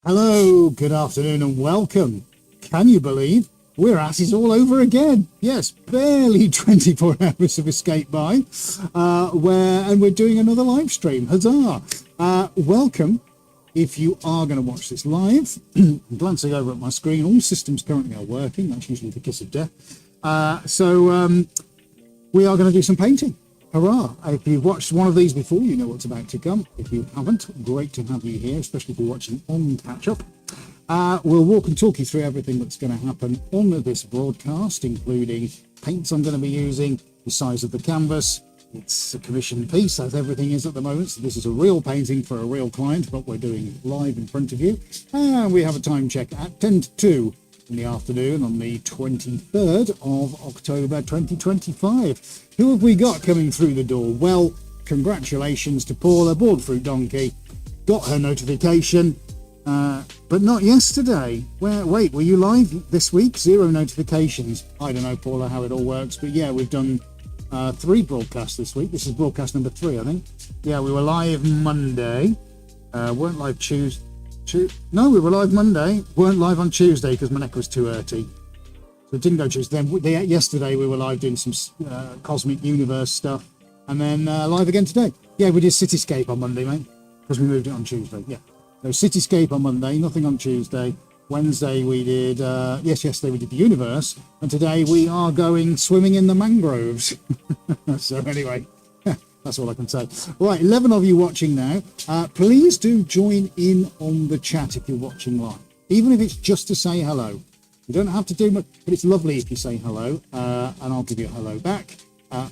Hello, good afternoon and welcome. Can you believe we're at it all over again? Yes, barely 24 hours have escaped by, and we're doing another live stream. Huzzah! Welcome. If you are going to watch this live, I'm glancing over at my screen, all systems currently are working. That's usually the kiss of death. We are going to do some painting. Hurrah! If you've watched one of these before, you know what's about to come. If you haven't, great to have you here, especially if you're watching on catch-up. We'll walk and talk you through everything that's going to happen on this broadcast, including paints I'm going to be using, the size of the canvas. It's a commissioned piece, as everything is at the moment. So this is a real painting for a real client, but we're doing it live in front of you. And we have a time check at 10 to 2 in the afternoon on the 23rd of October 2025. Who have we got coming through the door? Well, congratulations to Paula, Board Fruit Donkey. Got her notification, but not yesterday. Wait, were you live this week? 0 notifications. I don't know, Paula, how it all works, but yeah, we've done 3 broadcasts this week. This is broadcast number 3, I think. Yeah, we were live Monday. Weren't live Tuesday. No, we were live Monday. Weren't live on Tuesday because my neck was too hurty. So it didn't go Tuesday. Then yesterday we were live doing some Cosmic Universe stuff. And then live again today. Yeah, we did Cityscape on Monday, mate. Because we moved it on Tuesday. Yeah. So Cityscape on Monday, nothing on Tuesday. Wednesday we did, yesterday we did the Universe. And today we are going swimming in the mangroves. So anyway, that's all I can say. Right, 11 of you watching now. Please do join in on the chat if you're watching live. Even if it's just to say hello. You don't have to do much, but it's lovely if you say hello, and I'll give you a hello back.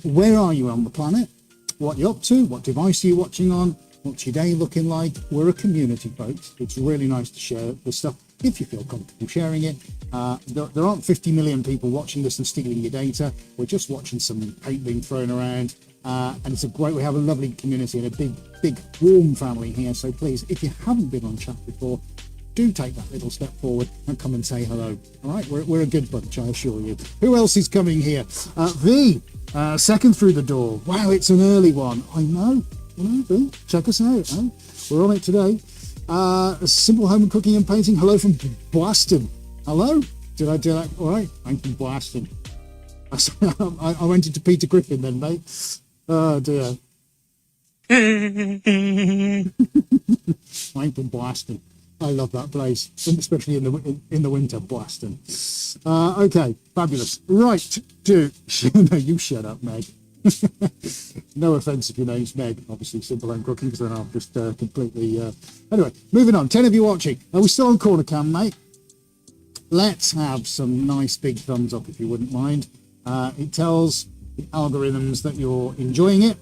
Where are you on the planet? What are you up to? What device are you watching on? What's your day looking like? We're a community, folks. It's really nice to share this stuff if you feel comfortable sharing it. There aren't 50 million people watching this and stealing your data. We're just watching some paint being thrown around. And it's we have a lovely community and a big, warm family here. So please, if you haven't been on chat before, do take that little step forward and come and say hello. All right, we're a good bunch, I assure you. Who else is coming here? V, second through the door. Wow, it's an early one. I know, V, check us out. Eh? We're on it today. Simple home and cooking and painting. Hello from Boston. Hello, did I do that all right? I'm from Boston. I went into Peter Griffin then, mate. Oh dear. I'm from Boston. I love that place, especially in the winter, Boston. Okay, fabulous. Right, no, you shut up, Meg. No offence if your name's Meg. Obviously, Simple Home Cooking, because then I'll just completely. Anyway, moving on. 10 of you watching. Are we still on Corner Cam, mate? Let's have some nice big thumbs up if you wouldn't mind. It tells the algorithms that you're enjoying it,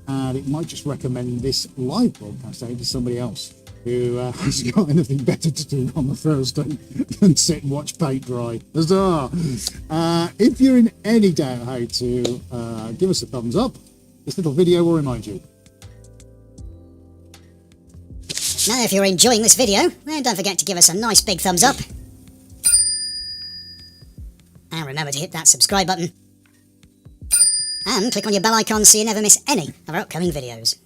and it might just recommend this live broadcast out to somebody else who hasn't got anything better to do on the Thursday than sit and watch paint dry. Huzzah! If you're in any doubt how to give us a thumbs up, this little video will remind you. Now, if you're enjoying this video, then don't forget to give us a nice big thumbs up. And remember to hit that subscribe button. And click on your bell icon so you never miss any of our upcoming videos.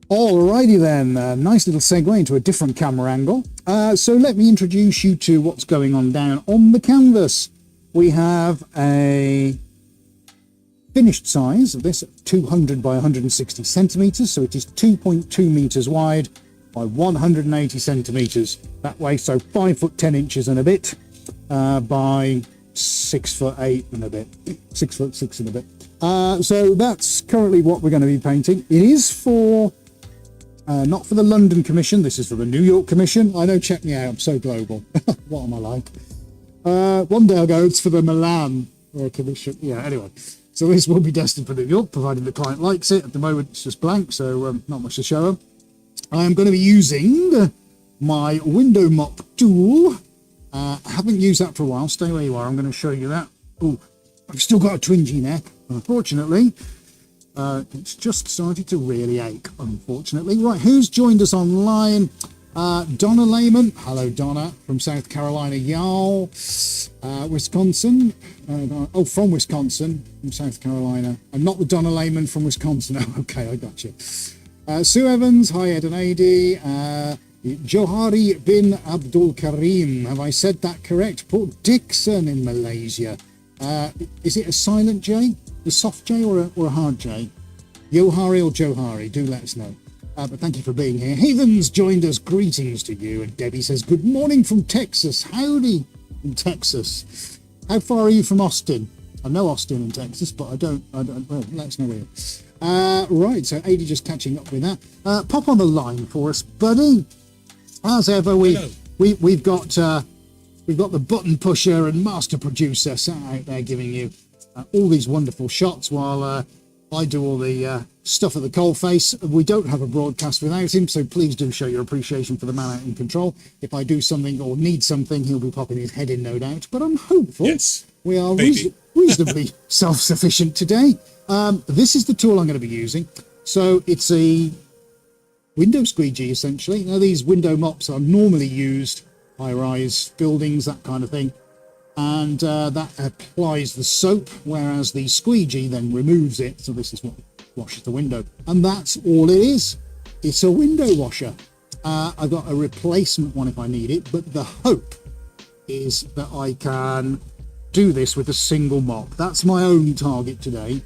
Alrighty then, nice little segue into a different camera angle. So let me introduce you to what's going on down on the canvas. We have a finished size of this, 200 by 160 centimeters. So it is 2.2 meters wide by 180 centimeters that way. So 5 foot 10 inches and a bit by 6 foot 8 and a bit, 6 foot 6 and a bit. So that's currently what we're going to be painting. It is for not for the London Commission. This is for the New York Commission. I know, check me out. I'm so global. What am I like? One day I'll go, it's for the Milan Commission. Yeah, anyway. So this will be destined for New York, providing the client likes it. At the moment, it's just blank, so not much to show them. I'm going to be using my window mop tool. I haven't used that for a while. Stay where you are. I'm going to show you that. Oh, I've still got a twingy neck, unfortunately. It's just started to really ache, unfortunately. Right, who's joined us online? Donna Lehman. Hello, Donna, from South Carolina. Y'all. Wisconsin. From Wisconsin, from South Carolina. And not the Donna Lehman from Wisconsin. Oh, okay, I got you. Sue Evans, hi Ed and Adi. Johari bin Abdul Karim, have I said that correct? Port Dixon in Malaysia. Is it a silent J, a soft J, or a hard J? Johari or Johari, do let us know. But thank you for being here. Heathens joined us, greetings to you. And Debbie says, good morning from Texas. Howdy in Texas. How far are you from Austin? I know Austin in Texas, but I don't well, let us know where. Right, so Adi just catching up with that. Pop on the line for us, buddy. As ever, we've got the button pusher and master producer sat out there giving you all these wonderful shots while I do all the stuff at the coalface. We don't have a broadcast without him, so please do show your appreciation for the man out in control. If I do something or need something, he'll be popping his head in, no doubt. But I'm hopeful we are reasonably self-sufficient today. This is the tool I'm going to be using. So it's a window squeegee, essentially. Now, these window mops are normally used high-rise buildings, that kind of thing, and that applies the soap, whereas the squeegee then removes it. So this is what washes the window, and that's all it is. It's a window washer. I've got a replacement one if I need it, but the hope is that I can do this with a single mop. That's my own target today.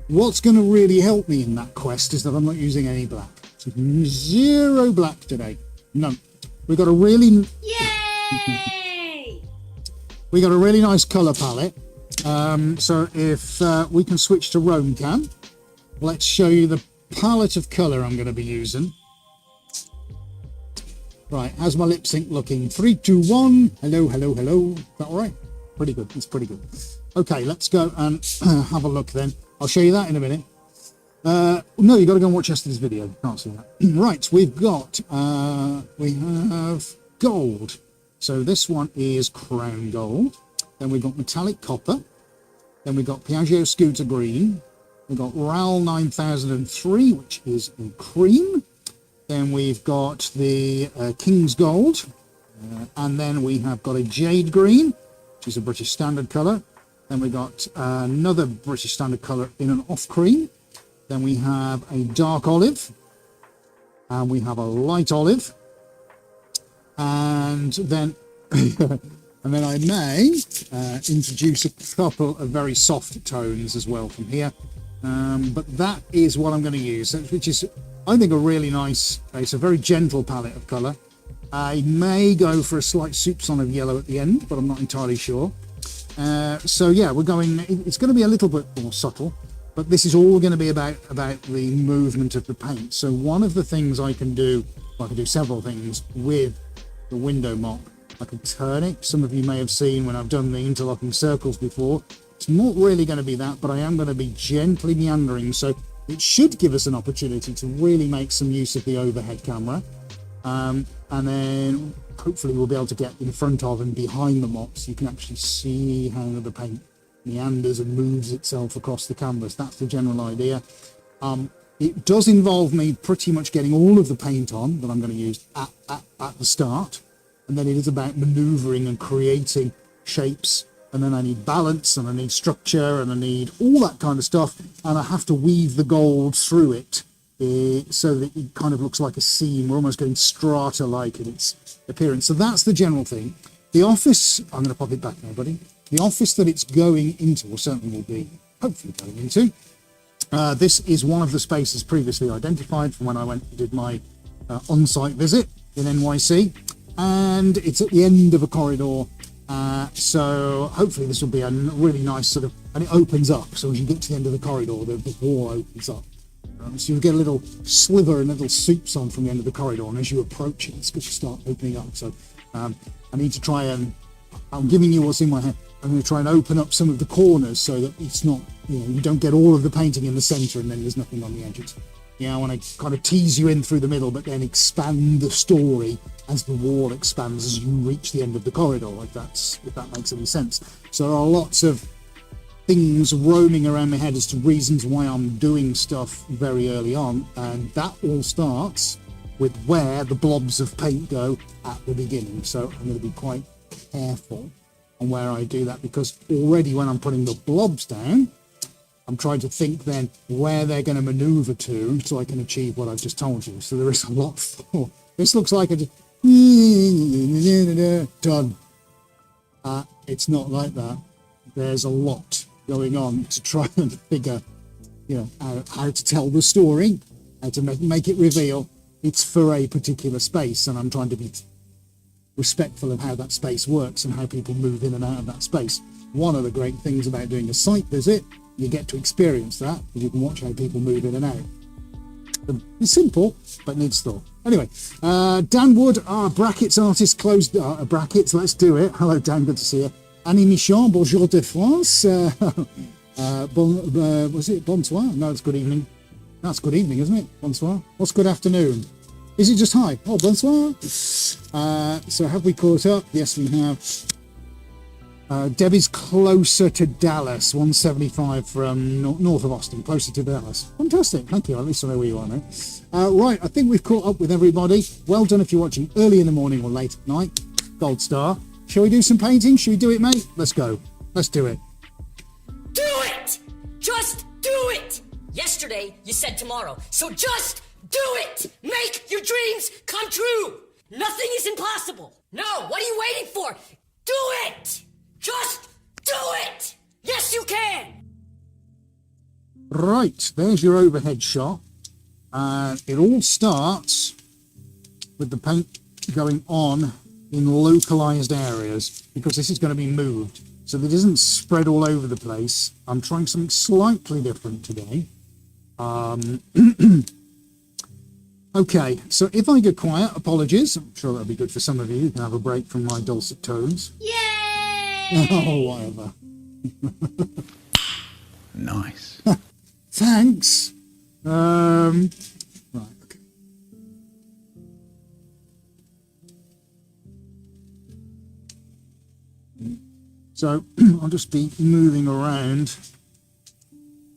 What's going to really help me in that quest is that I'm not using any black. So zero black today. None. We've got a really we got a really nice color palette. So if we can switch to Roam Cam, let's show you the palette of color I'm going to be using. Right, how's my lip sync looking? 3, 2, 1. Hello, hello, hello. Is that all right? Pretty good. It's pretty good. Okay, let's go and have a look then. I'll show you that in a minute. No, you got to go and watch yesterday's video. Can't see that. Right, we've got we have gold. So this one is crown gold. Then we've got metallic copper. Then we've got Piaggio Scooter green. We've got RAL 9003, which is in cream. Then we've got the King's gold. And then we have got a jade green, which is a British standard colour. Then we got another British standard colour in an off cream. Then we have a dark olive, and we have a light olive, and then I may introduce a couple of very soft tones as well from here. But that is what I'm going to use, which is, I think, a really nice. It's a very gentle palette of colour. I may go for a slight soupçon of yellow at the end, but I'm not entirely sure. So yeah, we're going. It's going to be a little bit more subtle. But this is all going to be about the movement of the paint. So one of the things I can do, well, I can do several things with the window mop. I can turn it. Some of you may have seen when I've done the interlocking circles before. It's not really going to be that, but I am going to be gently meandering. So it should give us an opportunity to really make some use of the overhead camera. And then hopefully we'll be able to get in front of and behind the mop so you can actually see how the paint meanders and moves itself across the canvas. That's the general idea. It does involve me pretty much getting all of the paint on that I'm going to use at the start, and then it is about maneuvering and creating shapes, and then I need balance and I need structure and I need all that kind of stuff, and I have to weave the gold through it so that it kind of looks like a seam. We're almost getting strata-like in its appearance. So that's the general thing. The office, I'm going to pop it back now, buddy. The office that it's going into, or certainly will be hopefully going into, this is one of the spaces previously identified from when I went and did my on-site visit in NYC, and it's at the end of a corridor, so hopefully this will be a really nice sort of, and it opens up, so as you get to the end of the corridor, the wall opens up. So you'll get a little sliver and a little soupçon from the end of the corridor, and as you approach it, it's going to start opening up. So I need to try and, I'm giving you what's in my head, I'm going to try and open up some of the corners so that it's not, you don't get all of the painting in the centre and then there's nothing on the edges. I want to kind of tease you in through the middle, but then expand the story as the wall expands as you reach the end of the corridor, if that makes any sense. So there are lots of things roaming around my head as to reasons why I'm doing stuff very early on, and that all starts with where the blobs of paint go at the beginning. So I'm going to be quite careful on where I do that, because already when I'm putting the blobs down, I'm trying to think then where they're going to maneuver to so I can achieve what I've just told you. So there is a lot for. This looks like a done. It's not like that. There's a lot going on to try and figure, how to tell the story, how to make it reveal. It's for a particular space, and I'm trying to be respectful of how that space works and how people move in and out of that space. One of the great things about doing a site visit, you get to experience that. You can watch how people move in and out. It's simple, but needs thought. Anyway, Dan Wood, our brackets artist, closed brackets. Let's do it. Hello, Dan. Good to see you. Annie Michon, bonjour de France. Was it bonsoir? No, it's good evening. That's good evening, isn't it? Bonsoir. What's good afternoon? Is it just hi? Oh, bonsoir. So have we caught up? Yes, we have. Debbie's closer to Dallas, 175 from north of Austin, closer to Dallas. Fantastic, thank you. At least I know where you are now. Right, I think we've caught up with everybody. Well done if you're watching early in the morning or late at night. Gold star. Shall we do some painting? Shall we do it, mate? Let's go. Let's do it. Do it! Just do it! Yesterday, you said tomorrow, so just do it! Make your dreams come true! Nothing is impossible! No, what are you waiting for? Do it! Just do it! Yes, you can! Right, there's your overhead shot. And it all starts with the paint going on in localized areas, because this is going to be moved. So that it isn't spread all over the place. I'm trying something slightly different today. Okay, so if I go quiet, apologies. I'm sure that'll be good for some of you. You can have a break from my dulcet tones. Yay! Oh, whatever. Nice. Thanks. Right, okay. So I'll just be moving around,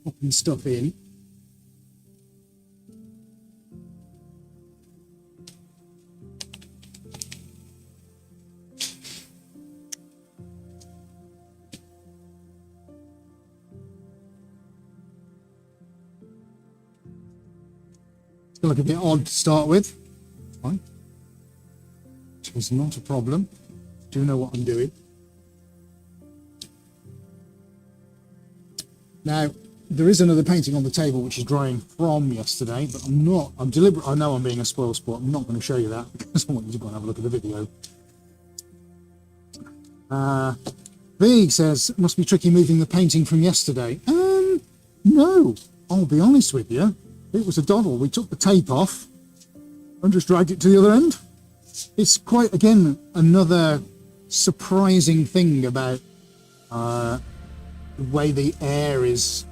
popping stuff in. It's going to look a bit odd to start with. Fine. It's not a problem. Do know what I'm doing. Now, there is another painting on the table which is drying from yesterday, but I'm deliberate. I know I'm being a spoil sport. I'm not going to show you that because I want you to go and have a look at the video. V says, it must be tricky moving the painting from yesterday. No, I'll be honest with you. It was a doddle. We took the tape off and just dragged it to the other end. It's quite, again, another surprising thing about the way the air is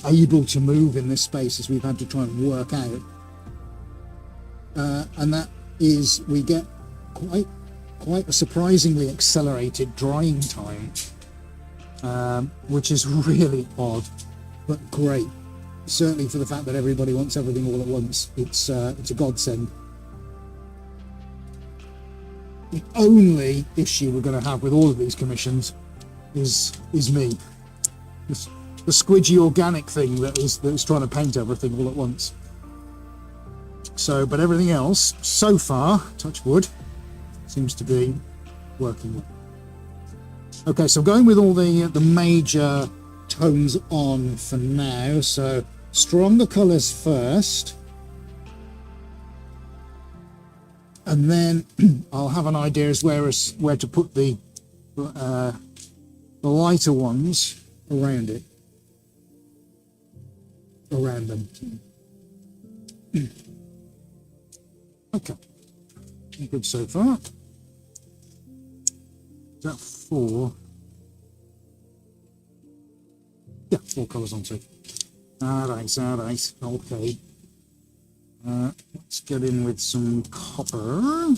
able to move in this space, as we've had to try and work out. And that is, we get quite a surprisingly accelerated drying time, which is really odd, but great. Certainly for the fact that everybody wants everything all at once, it's a godsend. The only issue we're going to have with all of these commissions is me. The squidgy organic thing that is trying to paint everything all at once. So, but everything else so far, touch wood, seems to be working. Okay, so going with all the major tones on for now. So stronger colours first, and then I'll have an idea as where to put the lighter ones around it, around them. Okay, good so far. Is that 4? Yeah, 4 colours on 2. Alright, okay. Let's get in with some copper.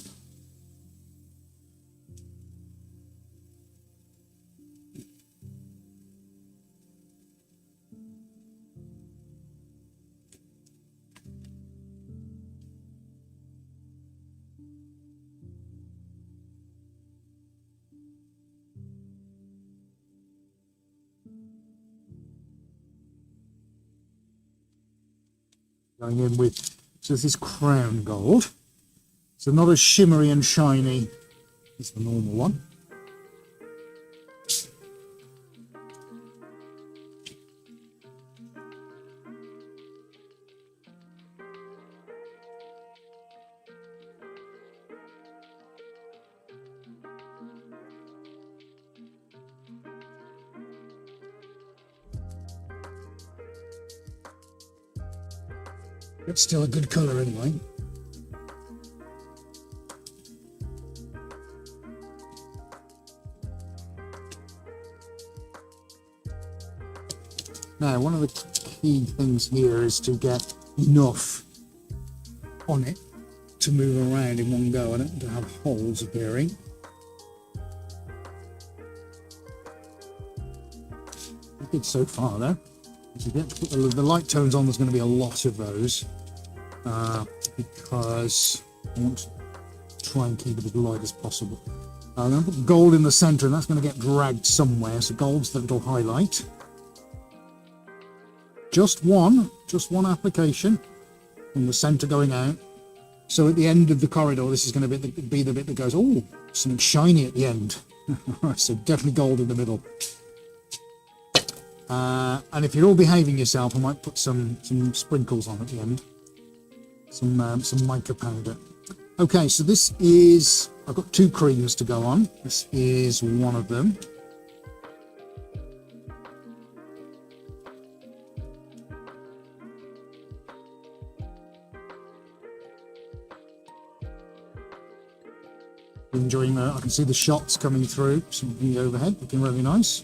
going in with, so this is crown gold. So not as shimmery and shiny as the normal one. It's still a good colour anyway. Now, one of the key things here is to get enough on it to move around in one go. I don't want to have holes appearing. Good so far though. As you get to put the light tones on, there's going to be a lot of those because I want to try and keep it as light as possible. I'm going to put gold in the center, and that's going to get dragged somewhere, so gold's the little highlight. Just one application from the center going out. So at the end of the corridor, this is going to be the bit that goes, oh, something shiny at the end. So definitely gold in the middle. And if you're all behaving yourself, I might put some sprinkles on at the end. Some mica powder. Okay, so this is, I've got 2 creams to go on. This is one of them. Enjoying I can see the shots coming through from the overhead, looking really nice.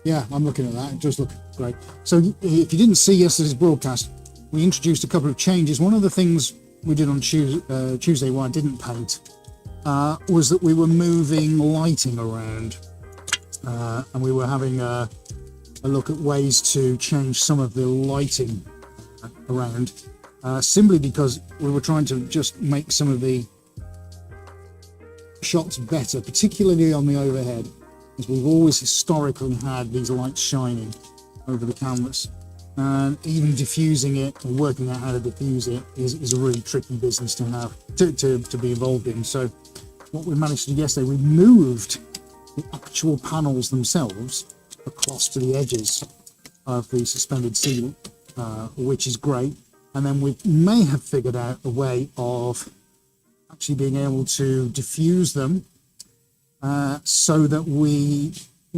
Yeah, I'm looking at that. It does look great. So if you didn't see yesterday's broadcast, we introduced a couple of changes. One of the things we did on Tuesday, where I didn't paint, was that we were moving lighting around, and we were having a look at ways to change some of the lighting around, simply because we were trying to just make some of the shots better, particularly on the overhead, as we've always historically had these lights shining over the canvas, and even diffusing it or working out how to diffuse it is a really tricky business to have to be involved in. So what we managed to do yesterday, we moved the actual panels themselves across to the edges of the suspended ceiling, which is great. And then we may have figured out a way of actually being able to diffuse them so that we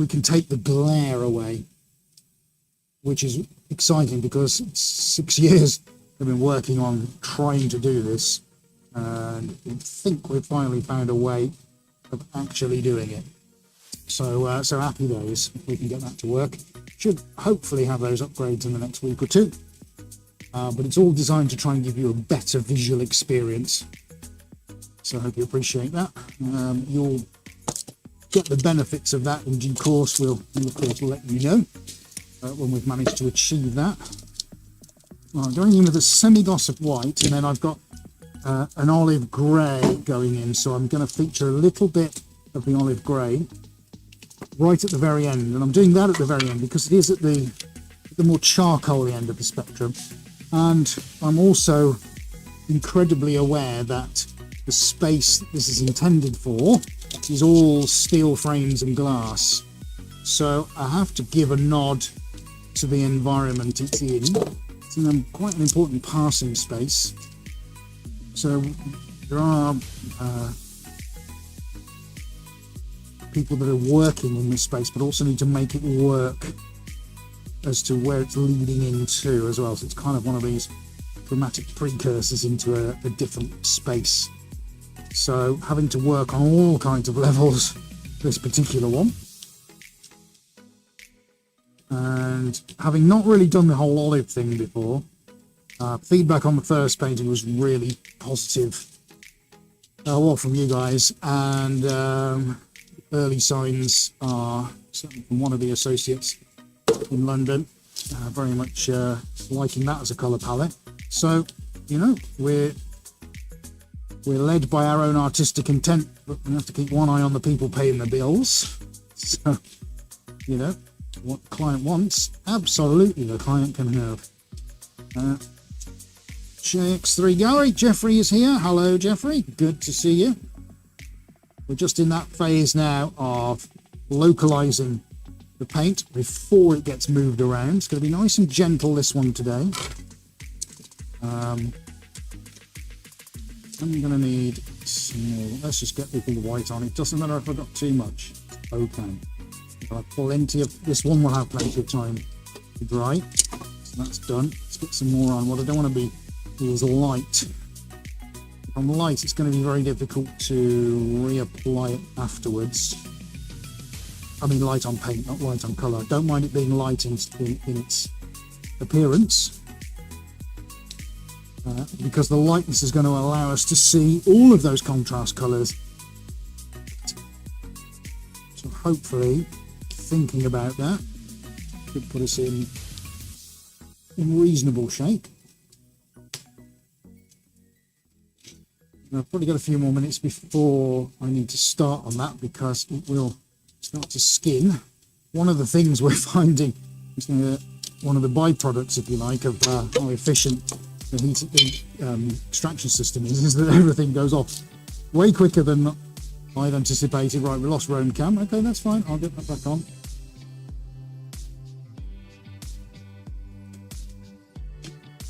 can take the glare away, which is exciting because 6 years I've been working on trying to do this, and I think we've finally found a way of actually doing it. So so happy days if we can get that to work. Should hopefully have those upgrades in the next week or two. But it's all designed to try and give you a better visual experience. So I hope you appreciate that. You'll get the benefits of that in due course. We'll of course let you know when we've managed to achieve that. Well, I'm going in with a semi-gloss of white, and then I've got an olive grey going in. So I'm going to feature a little bit of the olive grey right at the very end. And I'm doing that at the very end because it is at the more charcoal-y end of the spectrum. And I'm also incredibly aware that the space that this is intended for is all steel frames and glass. So I have to give a nod to the environment it's in. It's in quite an important passing space. So there are people that are working in this space, but also need to make it work as to where it's leading into as well. So it's kind of one of these dramatic precursors into a different space. So having to work on all kinds of levels, this particular one. And having not really done the whole olive thing before, feedback on the first painting was really positive. Well, from you guys, and early signs are certainly from one of the associates in London, very much liking that as a colour palette. So, you know, we're led by our own artistic intent, but we have to keep one eye on the people paying the bills. So, you know, what the client wants, absolutely the client can have. JX3 Gallery, Jeffrey is here. Hello, Jeffrey. Good to see you. We're just in that phase now of localizing the paint before it gets moved around. It's going to be nice and gentle, this one today. I'm going to need some, let's just get the white on. It doesn't matter if I've got too much. Okay. I'll have plenty of, this one will have plenty of time to dry. So that's done. Let's get some more on. What I don't want to be is light. If I'm light, it's going to be very difficult to reapply it afterwards. I mean light on paint, not light on colour. Don't mind it being light in its appearance. Because the lightness is going to allow us to see all of those contrast colours. So hopefully, thinking about that could put us in reasonable shape. And I've probably got a few more minutes before I need to start on that because it will start to skin. One of the things we're finding is one of the byproducts, if you like, of how efficient the heat extraction system is that everything goes off way quicker than I'd anticipated. Right, we lost Roam Cam. Okay, that's fine. I'll get that back on.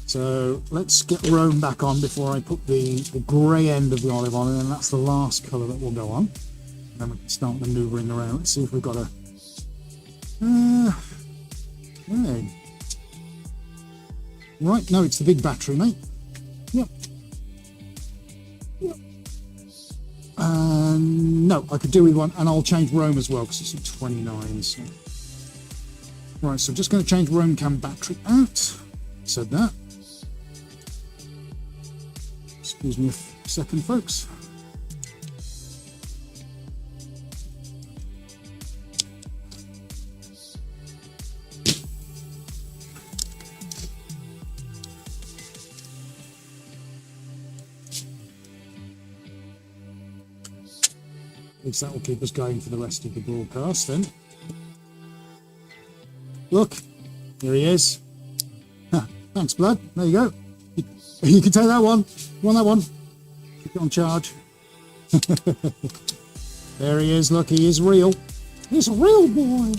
So let's get Roam back on before I put the grey end of the olive on, and then that's the last colour that will go on. And then we can start manoeuvring around. Let's see if we've got a... okay. Right, no, it's the big battery, mate. Yep. Yep. No, I could do with one, and I'll change Roam as well, because it's a 29. So. Right, so I'm just going to change Roam Cam battery out. Said that. Excuse me a second, folks. At least that will keep us going for the rest of the broadcast then. Look, here he is. Thanks, Blood. There you go. You can take that one. You want that one? Keep it on charge. There he is. Look, he is real. He's a real boy.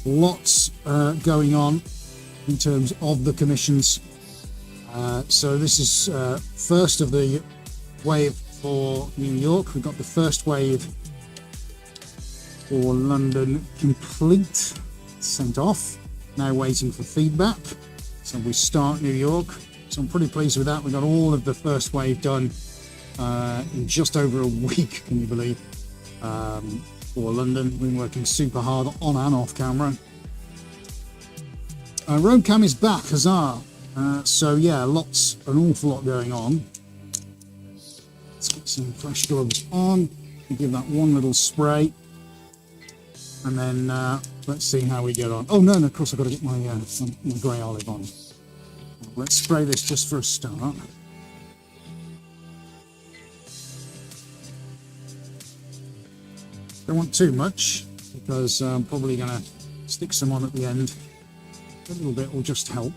Lots going on in terms of the commissions. So this is first of the wave for New York. We've got the first wave for London complete, sent off. Now waiting for feedback. So we start New York. So I'm pretty pleased with that. We got all of the first wave done in just over a week, can you believe? For London, we've been working super hard on and off camera. Roam Cam is back, huzzah! So yeah, an awful lot going on. Let's get some fresh gloves on and give that one little spray, and then let's see how we get on. Oh no, of course I've got to get my grey olive on. Let's spray this just for a start. Don't want too much because I'm probably going to stick some on at the end. A little bit will just help.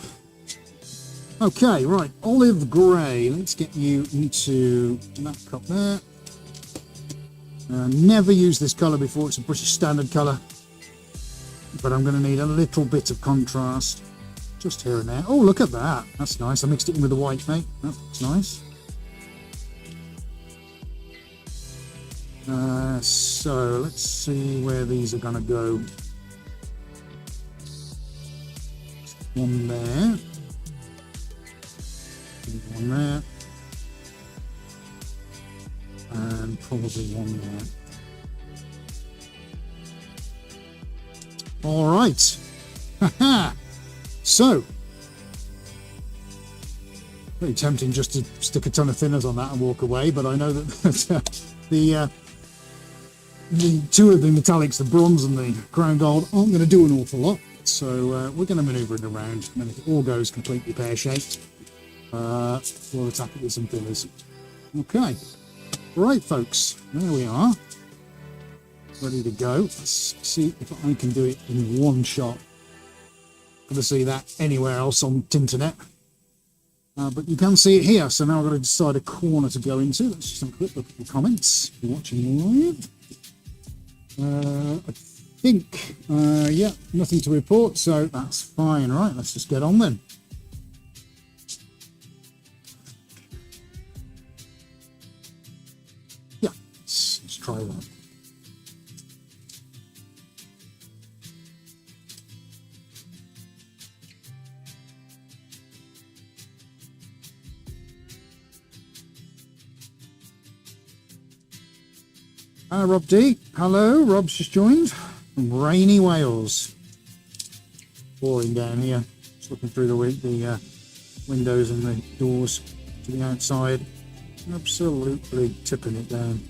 Okay, right, olive grey. Let's get you into that cup there. Never used this colour before. It's a British standard colour, but I'm going to need a little bit of contrast just here and there. Oh, look at that. That's nice. I mixed it in with the white, mate. That's nice. So let's see where these are going to go. One there. One there. And probably one there. All right. So, very tempting just to stick a ton of thinners on that and walk away, but I know that the two of the metallics, the bronze and the crown gold, aren't going to do an awful lot. So we're going to manoeuvre it around, and if it all goes completely pear-shaped, we'll attack it with some thinners. Okay. Right, folks, there we are. ready to go. Let's see if I can do it in one shot. Gonna see that anywhere else on the internet. But you can see it here, so now I've got to decide a corner to go into. Let's just have a quick look at the comments. If you're watching live. I think, yeah, nothing to report, so that's fine. Right, let's just get on then. Yeah, let's try that. Rob D. Hello, Rob's just joined from rainy Wales. Pouring down here. Just looking through the windows and the doors to the outside. Absolutely tipping it down.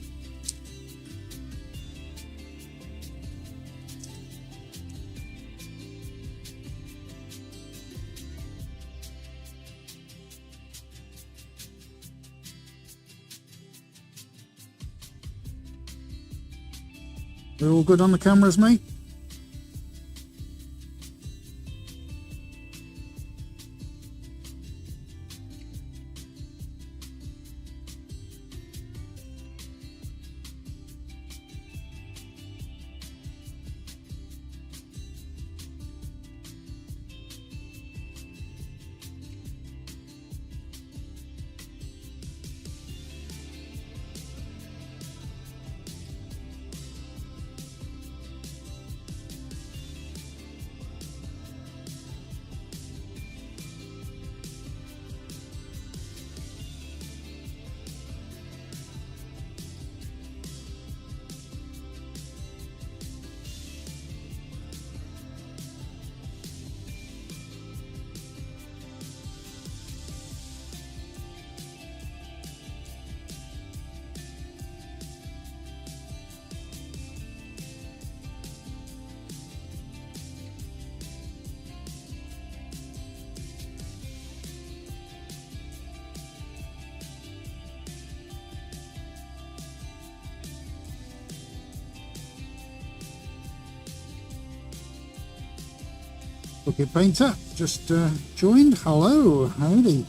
We're all good on the cameras, mate? Bucket Painter just joined. Hello, howdy.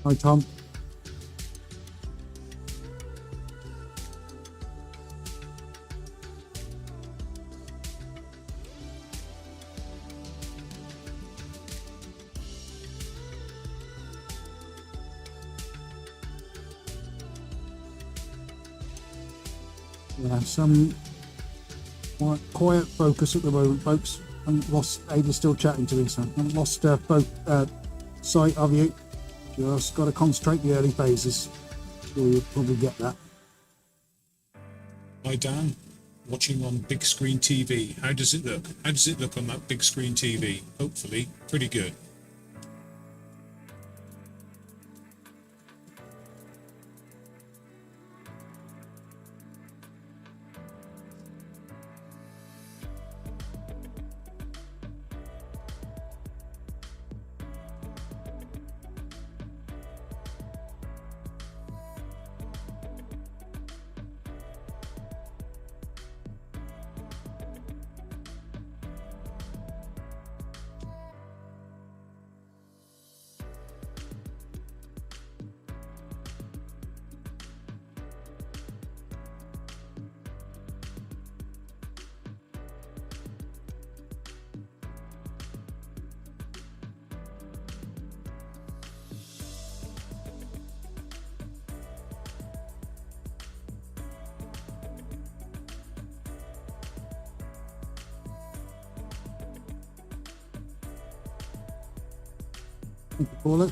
Hi, Tom. Yeah, some quiet focus at the moment, folks. I'm lost. Ava's still chatting to me, so I'm lost sight of you. Just got to concentrate the early phases. Sure, you'll probably get that. Hi Dan, watching on big screen TV. How does it look? How does it look on that big screen TV? Hopefully, pretty good. Thank you, Paula.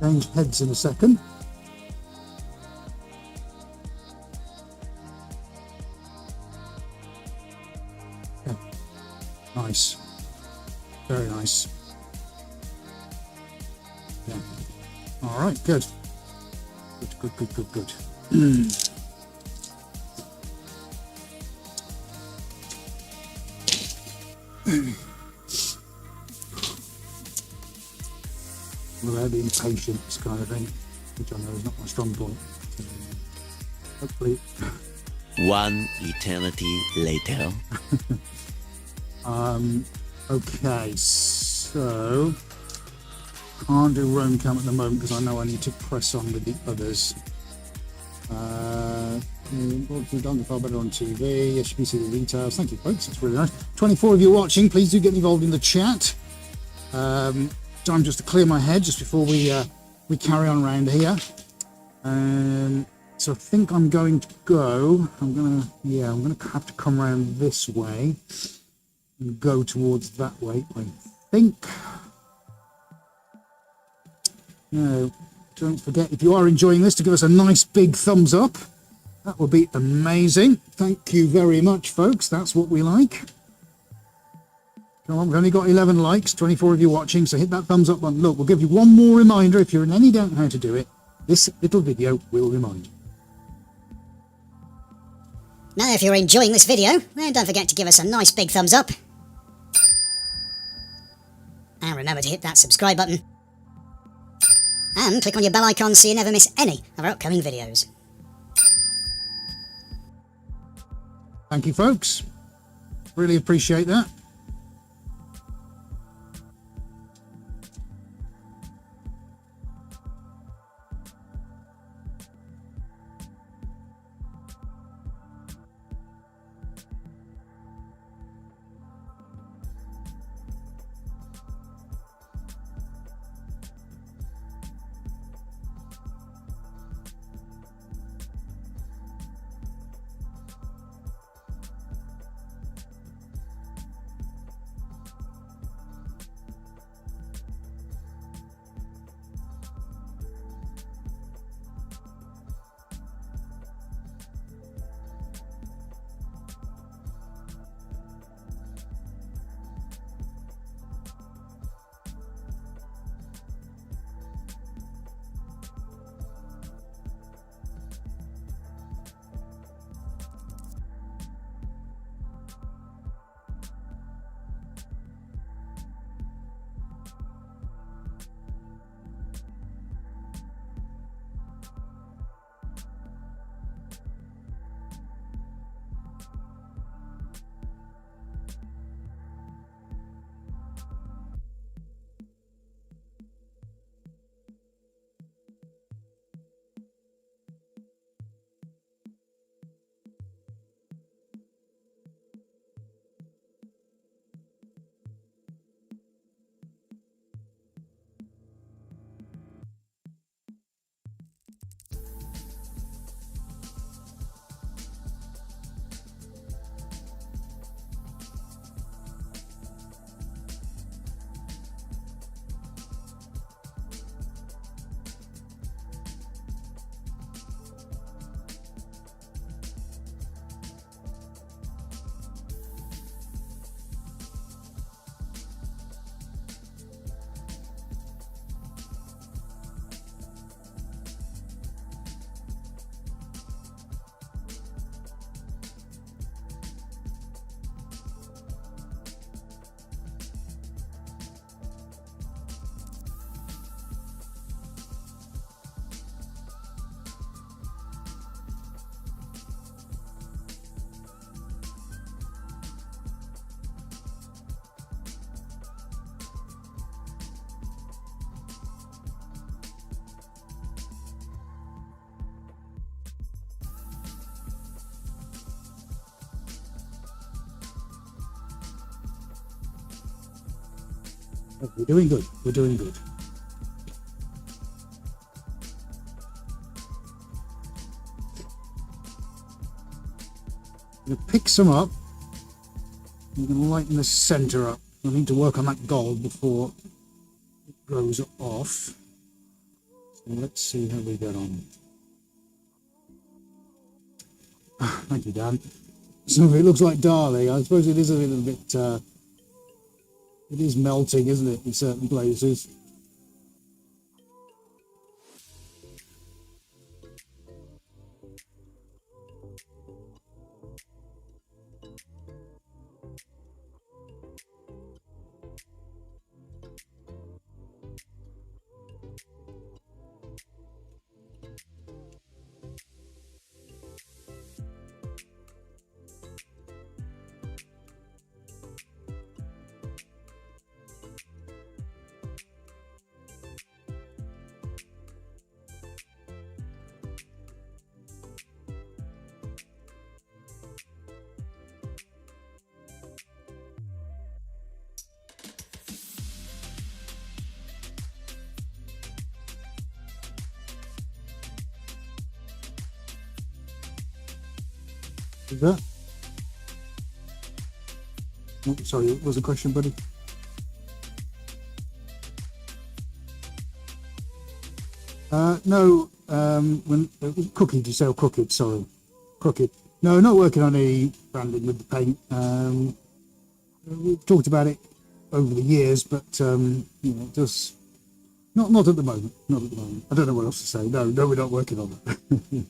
Change heads in a second. Okay. Nice. Very nice. Yeah. All right, good. Good, good, good, good, good. without being patient, this kind of thing, which I know is not my strong point. Hopefully. One eternity later. Okay, so can't do Rome Camp at the moment because I know I need to press on with the others. We've done far better on TV. Yes, you can see the details. Thank you, folks. That's really nice. 24 of you watching. Please do get involved in the chat. Time just to clear my head just before we carry on around here. So I think I'm going to go. I'm gonna have to come around this way and go towards that way. I think. No, don't forget, if you are enjoying this, to give us a nice big thumbs up. That would be amazing. Thank you very much, folks. That's what we like. Come on, we've only got 11 likes, 24 of you watching, so hit that thumbs up button. Look, we'll give you one more reminder. If you're in any doubt how to do it, this little video will remind you. Now, if you're enjoying this video, then don't forget to give us a nice big thumbs up. And remember to hit that subscribe button. And click on your bell icon so you never miss any of our upcoming videos. Thank you, folks. Really appreciate that. We're doing good. We're doing good. I'm going to pick some up. I'm going to lighten the center up. I need to work on that gold before it goes off. So let's see how we get on. Thank you, Dan. So it looks like Dali. I suppose it is a little bit... it is melting, isn't it, in certain places? Is that? Oh, sorry, what was the question, buddy? No, when Crooked, you say Crooked, sorry. Crooked. No, not working on any branding with the paint. We've talked about it over the years, but just not at the moment. Not at the moment. I don't know what else to say. No, we're not working on it.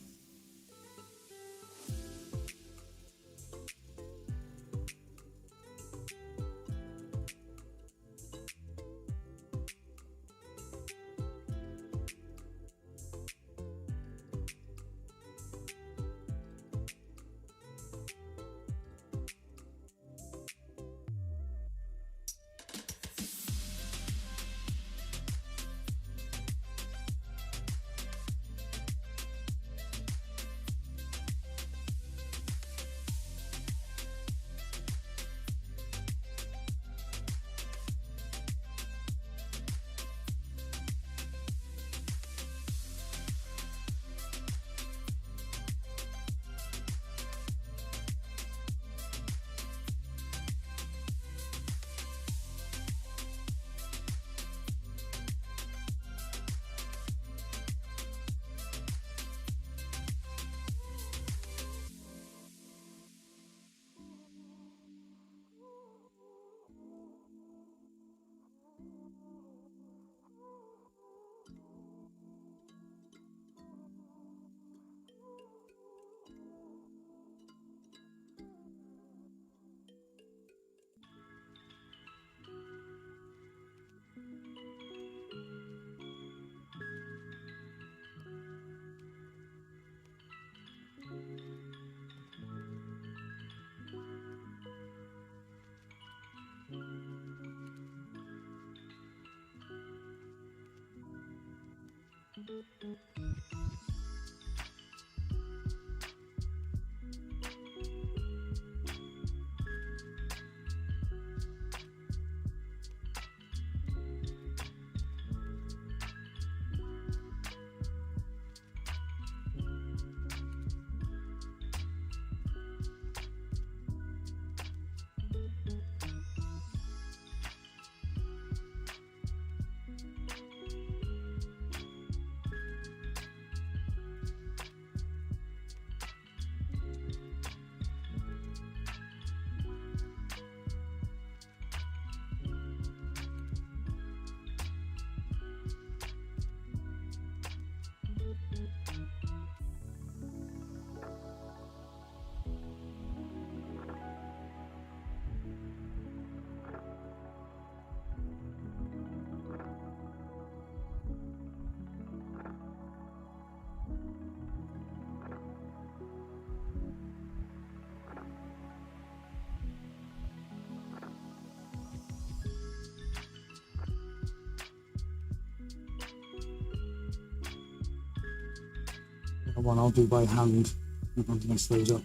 One I'll do by hand. I'm going to mess those up.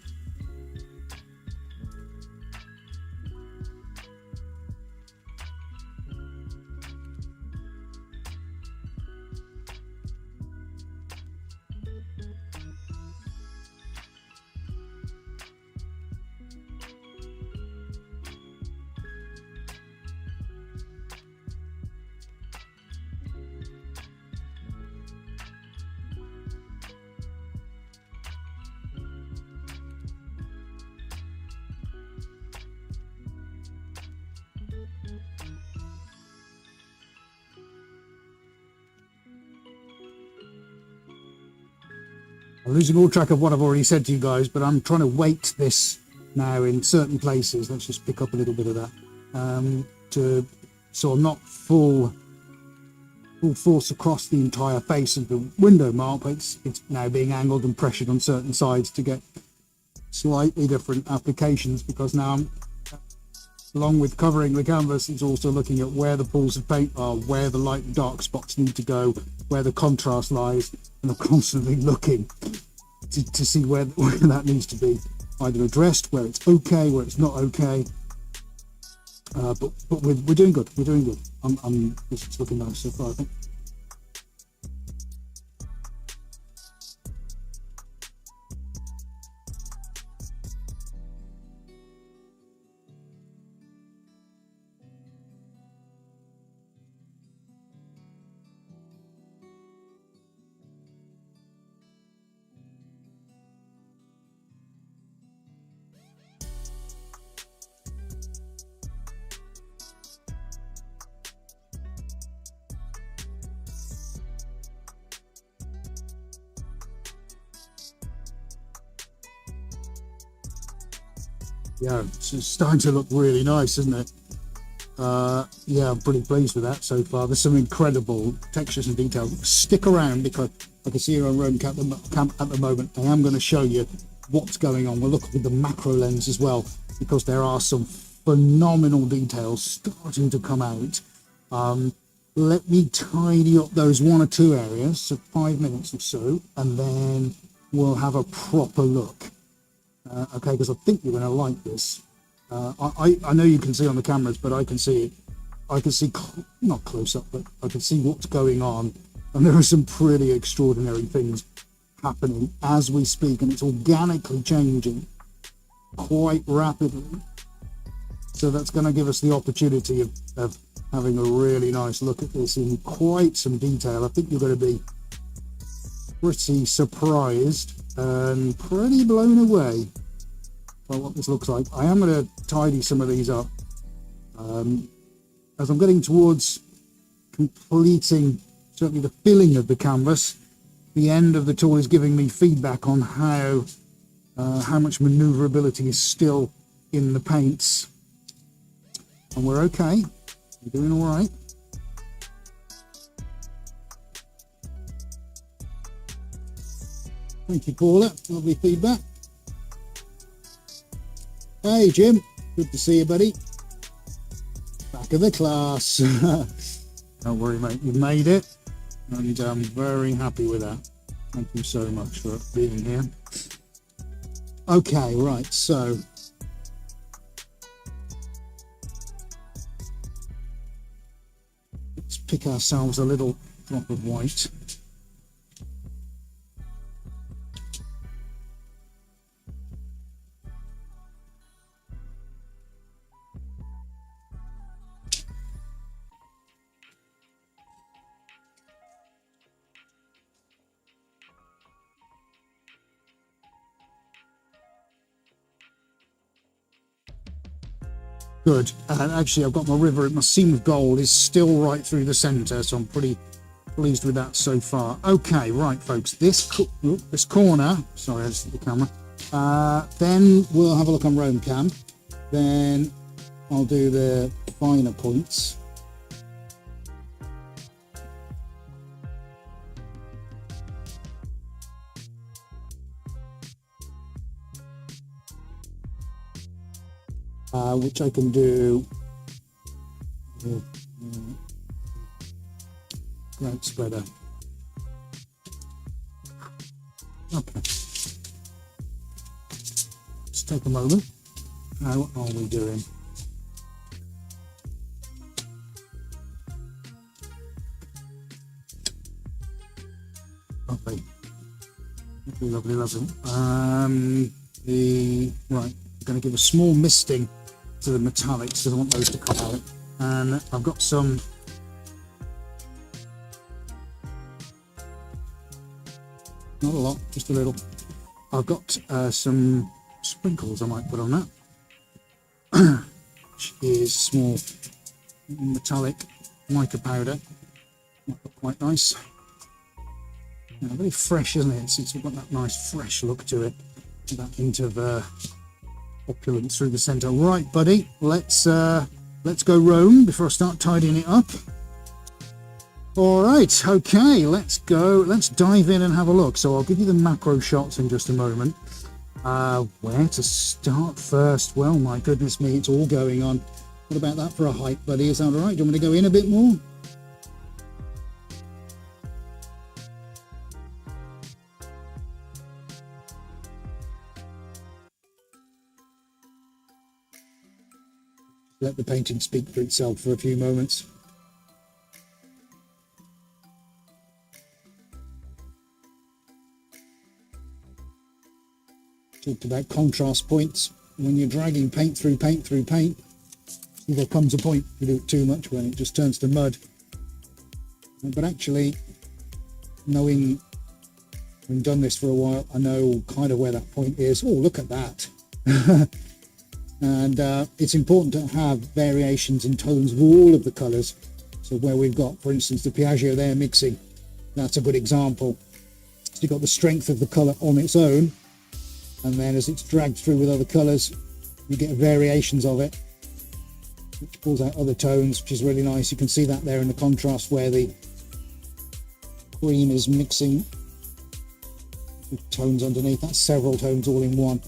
I'm losing all track of what I've already said to you guys, but I'm trying to weight this now in certain places. Let's just pick up a little bit of that. So I'm not full force across the entire face of the window mark, but it's now being angled and pressured on certain sides to get slightly different applications, because now I'm, along with covering the canvas, it's also looking at where the pools of paint are, where the light and dark spots need to go, where the contrast lies, and I'm constantly looking to see where that needs to be either addressed, where it's okay, where it's not okay. But we're doing good. We're doing good. It's looking nice so far, I think. Yeah, it's starting to look really nice, isn't it? Yeah, I'm pretty pleased with that so far. There's some incredible textures and details. Stick around because I can see you on Roam Camp at the moment. I am going to show you what's going on. We'll look with the macro lens as well because there are some phenomenal details starting to come out. Let me tidy up those 1 or 2 areas, so 5 minutes or so, and then we'll have a proper look. Okay, because I think you're going to like this. I know you can see on the cameras, but I can see it. I can see, not close up, but I can see what's going on. And there are some pretty extraordinary things happening as we speak, and it's organically changing quite rapidly. So that's going to give us the opportunity of having a really nice look at this in quite some detail. I think you're going to be pretty surprised and pretty blown away by what this looks like. I am going to tidy some of these up as I'm getting towards completing certainly the filling of the canvas. The end of the tool is giving me feedback on how much maneuverability is still in the paints, and we're okay. We're doing all right. Thank you, Paula. Lovely feedback. Hey, Jim. Good to see you, buddy. Back of the class. Don't worry, mate. You've made it, and I'm very happy with that. Thank you so much for being here. Okay, right. So let's pick ourselves a little drop of white. Good. And actually, I've got my river. My seam of gold is still right through the centre, so I'm pretty pleased with that so far. Okay, right, folks. This corner. Sorry, I just hit the camera. Then we'll have a look on Roam Cam. Then I'll do the finer points. Which I can do. Great spreader. Okay. Let's take a moment. How are we doing? Lovely. Lovely, lovely. Right, I'm going to give a small misting to the metallics because I want those to come out. And I've got some not a lot, just a little. I've got some sprinkles I might put on that, which is small metallic mica powder. Might look quite nice. Yeah, very fresh, isn't it? It's got that nice fresh look to it. That hint of opulence through the centre. Right, buddy, let's go roam before I start tidying it up. All right, okay, let's go. Let's dive in and have a look. So I'll give you the macro shots in just a moment. Where to start first? Well, my goodness me, it's all going on. What about that for a height, buddy? Is that all right? Do you want me to go in a bit more? Let the painting speak for itself for a few moments. Talked about contrast points. When you're dragging paint through paint through paint, there comes a point you do it too much when it just turns to mud. But actually, having done this for a while, I know kind of where that point is. Oh, look at that. And it's important to have variations in tones of all of the colours. So where we've got, for instance, the Piaggio there mixing, that's a good example. So you've got the strength of the colour on its own, and then as it's dragged through with other colours, You get variations of it, which pulls out other tones, which is really nice. You can see that there in the contrast where the cream is mixing with tones underneath. That's several tones all in one,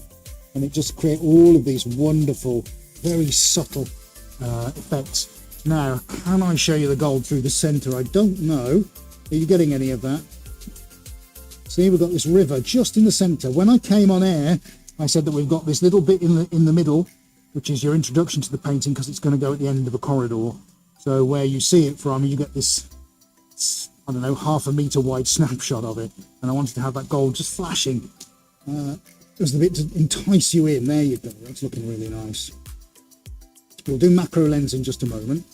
and it just creates all of these wonderful, very subtle effects. Now, can I show you the gold through the center? I don't know. Are you getting any of that? See, we've got this river just in the center. When I came on air, I said that we've got this little bit in the middle, which is your introduction to the painting, because it's going to go at the end of a corridor. So where you see it from, you get this, I don't know, 0.5 meter wide snapshot of it. And I wanted to have that gold just flashing. Just a bit to entice you in. There you go. That's looking really nice. We'll do macro lens in just a moment.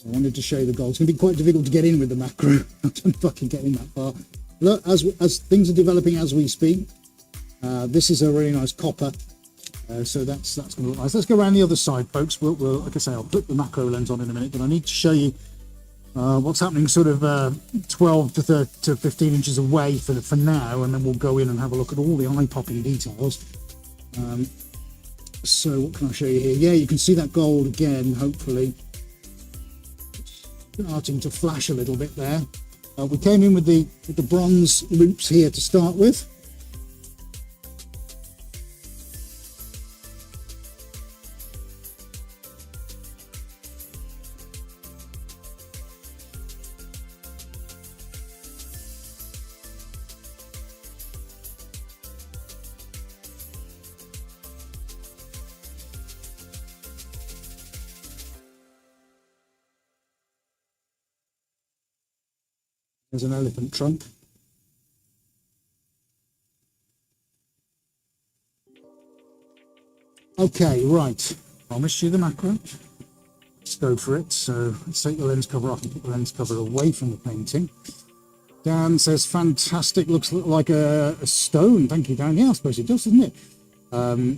I wanted to show you the gold. It's going to be quite difficult to get in with the macro. I don't fucking get in that far. Look, as things are developing as we speak, this is a really nice copper. So that's going to look nice. Let's go around the other side, folks. We'll, like I say, I'll put the macro lens on in a minute, but I need to show you what's happening sort of 12 to 15 inches away for now, and then we'll go in and have a look at all the eye-popping details. So what can I show you here? Yeah, you can see that gold again, hopefully. Starting to flash a little bit there. We came in with the bronze loops here to start with. There's an elephant trunk. Okay, right. Promised you the macro. Let's go for it. So let's take the lens cover off and put the lens cover away from the painting. Dan says, fantastic, looks like a stone. Thank you, Dan. Yeah, I suppose it does, doesn't it?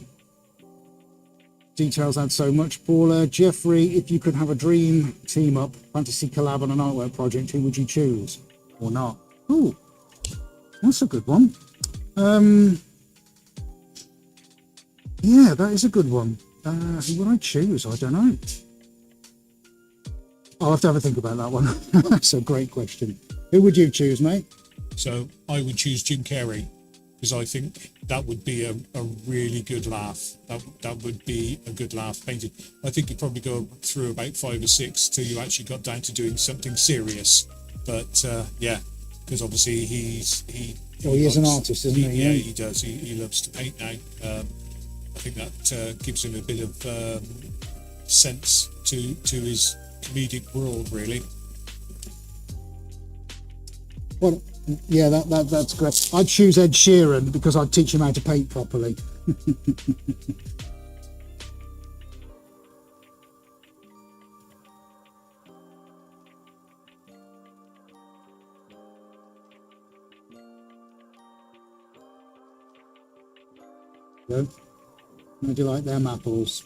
Details add so much. Paula, Jeffrey, if you could have a dream team up, fantasy collab on an artwork project, who would you choose? Or not? Oh, that's a good one. Yeah, that is a good one. Who would I choose? I don't know. I'll have to have a think about that one. That's a great question. Who would you choose, mate? So I would choose Jim Carrey, because I think that would be a really good laugh. That would be a good laugh painted. I think you'd probably go through about 5 or 6 till you actually got down to doing something serious. But yeah, because obviously he is an artist, isn't he? Yeah, he does. He loves to paint now. I think that gives him a bit of sense to his comedic world, really. Well, yeah, that's great. I'd choose Ed Sheeran because I'd teach him how to paint properly. How do you like them apples?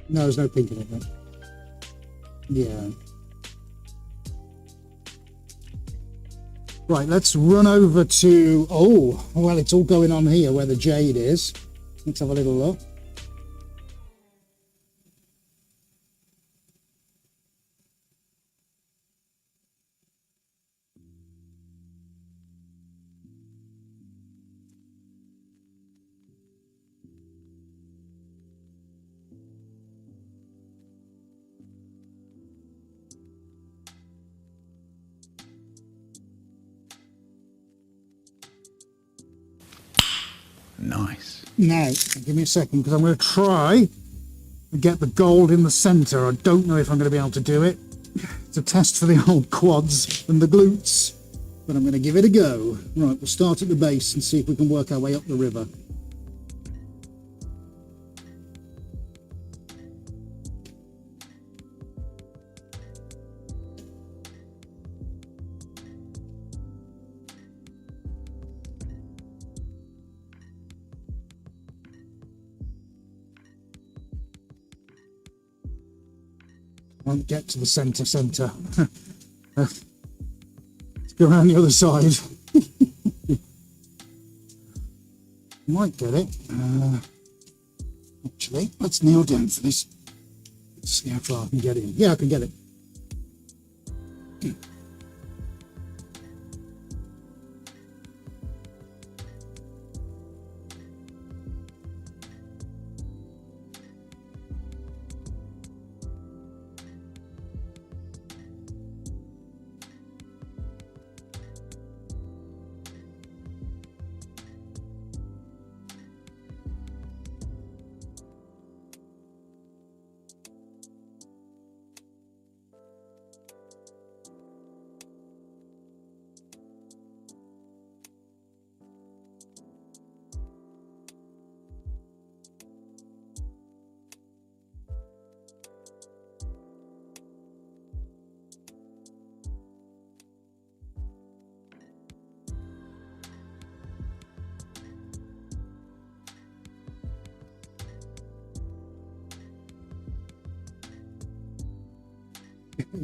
No, there's no pink in it, mate. Yeah. Right, let's run over to, oh, well, it's all going on here where the jade is. Let's have a little look. Nice. Now, give me a second, because I'm going to try and get the gold in the centre. I don't know if I'm going to be able to do it. It's a test for the old quads and the glutes, but I'm going to give it a go. Right, we'll start at the base and see if we can work our way up the river. Won't get to the centre. Let's go around the other side. Might get it. Actually, let's kneel down for this. Let's see how far I can get in. Yeah, I can get it.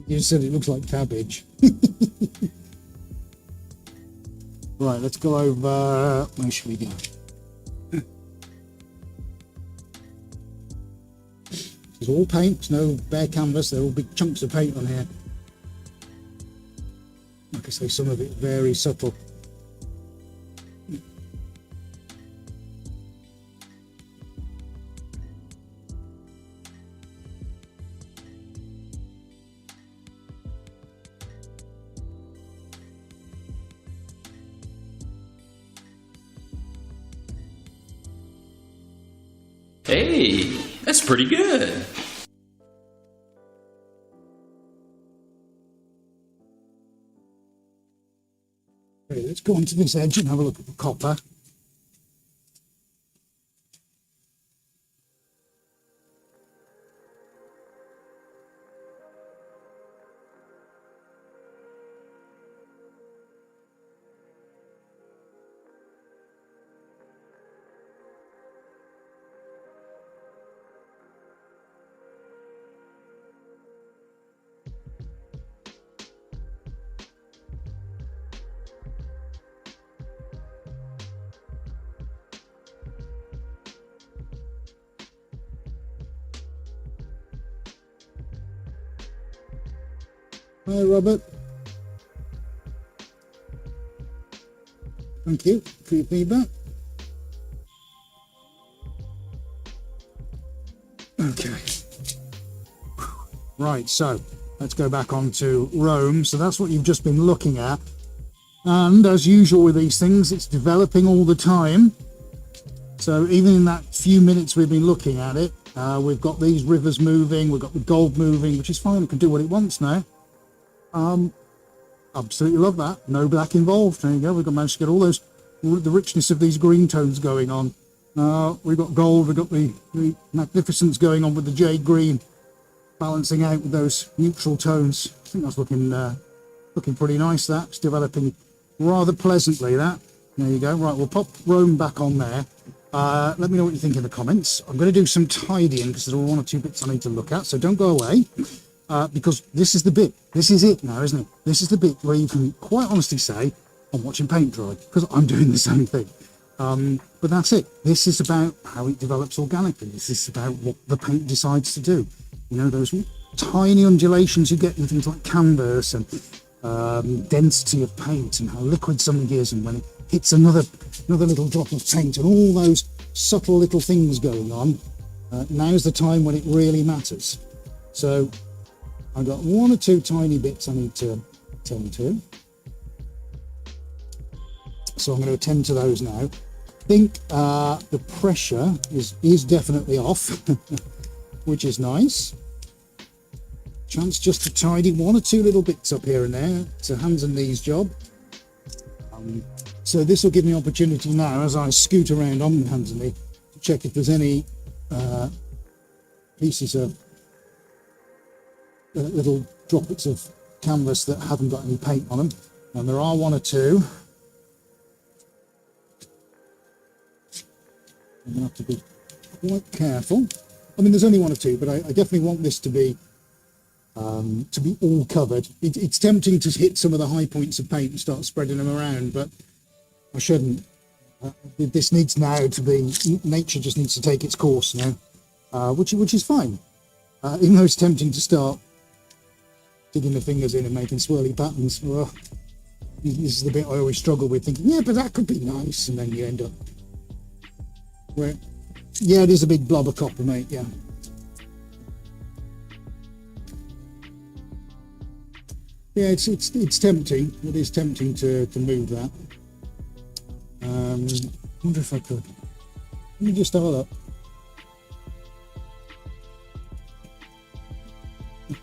You said it looks like cabbage. Right, let's go over. Where should we go? It's all paint, it's no bare canvas, they're all big chunks of paint on here. Like I say, some of it very subtle. Hey, that's pretty good. Okay, let's go onto this edge and have a look at the copper. Hi, Robert. Thank you for your feedback. Okay. Right, so let's go back onto Rome. So that's what you've just been looking at. And as usual with these things, it's developing all the time. So even in that few minutes we've been looking at it, we've got these rivers moving, we've got the gold moving, which is fine. It can do what it wants now. Absolutely love that. No black involved. There you go. We've got managed to get all those, the richness of these green tones going on. We've got gold. We've got the magnificence going on with the jade green, balancing out with those neutral tones. I think that's looking pretty nice. That's developing rather pleasantly. That. There you go. Right, we'll pop Rome back on there. Let me know what you think in the comments. I'm going to do some tidying because there are one or two bits I need to look at. So don't go away. Because this is the bit, this is it now, isn't it? This is the bit where you can quite honestly say, I'm watching paint dry, because I'm doing the same thing. But that's it. This is about how it develops organically. This is about what the paint decides to do. You know, those tiny undulations you get in things like canvas and density of paint and how liquid something is, and when it hits another little drop of paint and all those subtle little things going on, now's the time when it really matters. So I've got one or two tiny bits I need to attend to. So I'm going to attend to those now. think the pressure is definitely off, which is nice. Chance just to tidy one or two little bits up here and there. It's a hands and knees job. So this will give me opportunity now as I scoot around on the hands and knees to check if there's any pieces of little droplets of canvas that haven't got any paint on them, and there are one or two. I'm gonna have to be quite careful. I mean, there's only one or two, but I definitely want this to be all covered. It's tempting to hit some of the high points of paint and start spreading them around, but I shouldn't. This needs now to be, nature just needs to take its course now, which is fine. Even though it's tempting to start digging the fingers in and making swirly patterns. Well, this is the bit I always struggle with, thinking, yeah, but that could be nice, and then you end up where, yeah, it is a big blob of copper, mate. Yeah. Yeah, it's tempting. It is tempting to move that. Wonder if I could. Let me just have a look.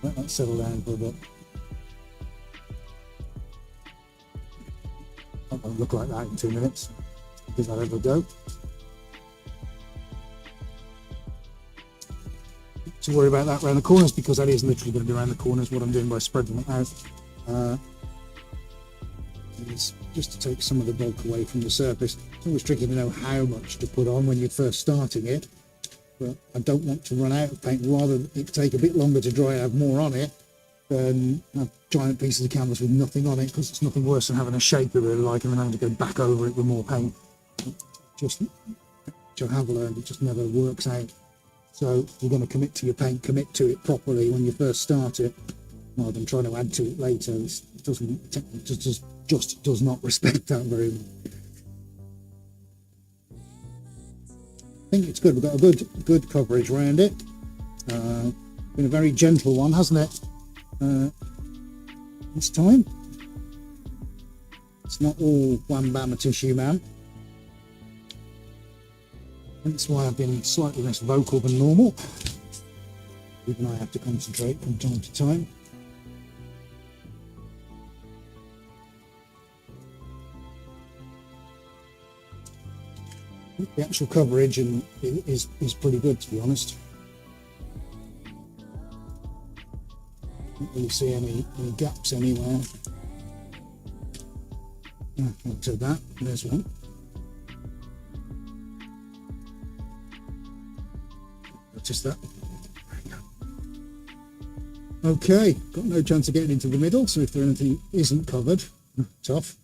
Let that settle down for a bit. Not going to look like that in 2 minutes. Give that ever a go. Not to worry about that around the corners, because that is literally going to be around the corners. What I'm doing by spreading it out is just to take some of the bulk away from the surface. It's always tricky to know how much to put on when you're first starting it, but I don't want to run out of paint. Rather it take a bit longer to dry and have more on it than have giant pieces of canvas with nothing on it, because it's nothing worse than having a shape I really like and then having to go back over it with more paint. Just, which I have learned, it just never works out. So if you're going to commit to your paint, commit to it properly when you first start it, rather than trying to add to it later. It just does not respect that very much. I think it's good. We've got a good coverage around it. Been a very gentle one, hasn't it? This time. It's not all wham bam a tissue man. That's why I've been slightly less vocal than normal. Even I have to concentrate from time to time. The actual coverage is pretty good, to be honest. Don't really see any gaps anywhere. I'll do that. There's one. Notice that. Okay, got no chance of getting into the middle, so if there anything isn't covered, tough.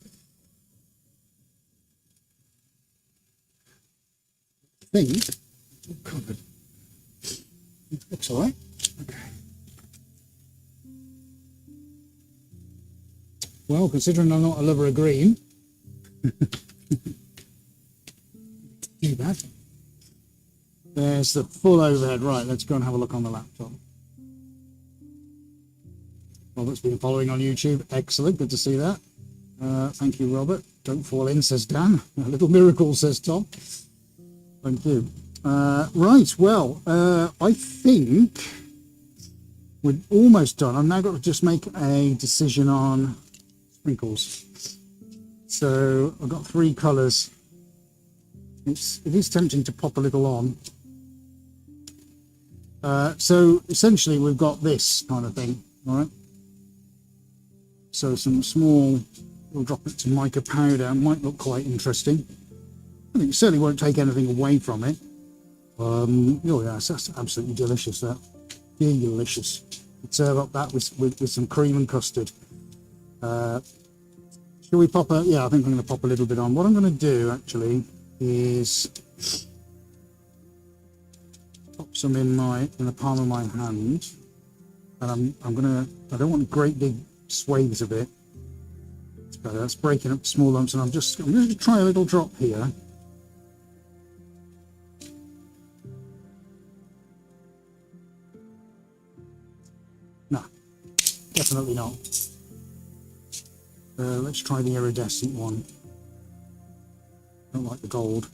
I think covered. Looks all right. Okay. Well, considering I'm not a lover of green, too bad. There's the full overhead. Right, let's go and have a look on the laptop. Robert's been following on YouTube. Excellent, good to see that. Thank you, Robert. Don't fall in, says Dan. A little miracle, says Tom. Thank you. Right, well, I think we're almost done. I've now got to just make a decision on sprinkles. So I've got 3 colours. It is tempting to pop a little on. So essentially we've got this kind of thing, all right? So some small little droplets of mica powder might look quite interesting. I think it certainly won't take anything away from it. Oh yes, that's absolutely delicious, that. Delicious. Serve up that with some cream and custard. Shall we pop a, yeah, I think I'm going to pop a little bit on. What I'm going to do actually is pop some in the palm of my hand. And I don't want great big swathes of it. It's better. That's breaking up small lumps, and I'm going to try a little drop here. No, definitely not. Let's try the iridescent one. Don't like the gold.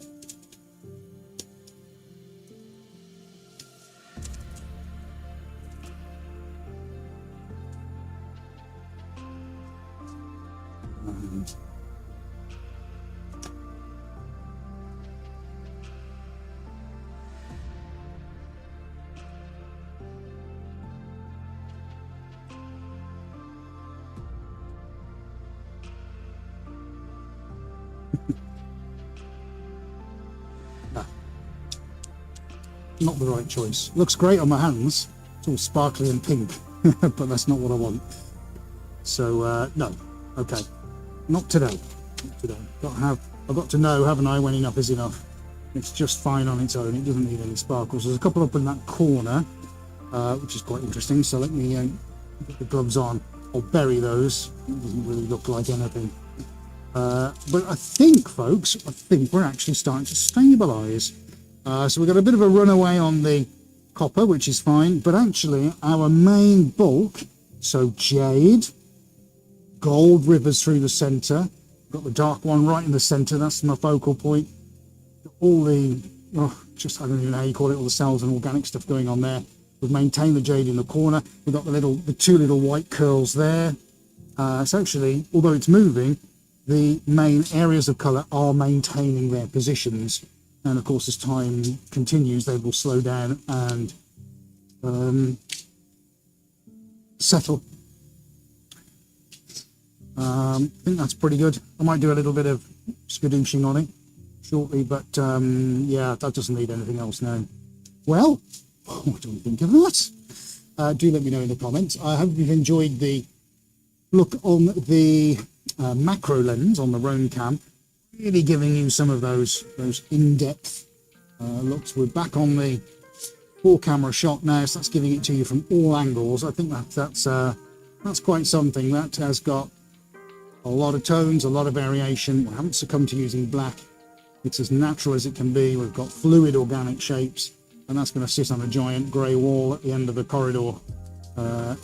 Not the right choice. Looks great on my hands. It's all sparkly and pink, but that's not what I want. So no, okay, not today. Not today. I've got to know, haven't I, when enough is enough. It's just fine on its own. It doesn't need any sparkles. There's a couple up in that corner, which is quite interesting. So let me get the gloves on. I'll bury those. It doesn't really look like anything. But I think, folks, we're actually starting to stabilise. So we've got a bit of a runaway on the copper, which is fine, but actually our main bulk, so jade, gold rivers through the centre, got the dark one right in the centre, that's my focal point. All the, I don't even know how you call it, all the cells and organic stuff going on there. We've maintained the jade in the corner. We've got the two little white curls there. So actually, although it's moving, the main areas of colour are maintaining their positions. And of course, as time continues, they will slow down and settle. I think that's pretty good. I might do a little bit of skadooshing on it shortly, but yeah, that doesn't need anything else now. Well, what do we think of that? Do let me know in the comments. I hope you've enjoyed the look on the macro lens on the Roam Cam. Really giving you some of those in-depth looks. We're back on the 4-camera shot now, so that's giving it to you from all angles. I think that's quite something. That has got a lot of tones, a lot of variation. We haven't succumbed to using black. It's as natural as it can be. We've got fluid organic shapes, and that's going to sit on a giant grey wall at the end of the corridor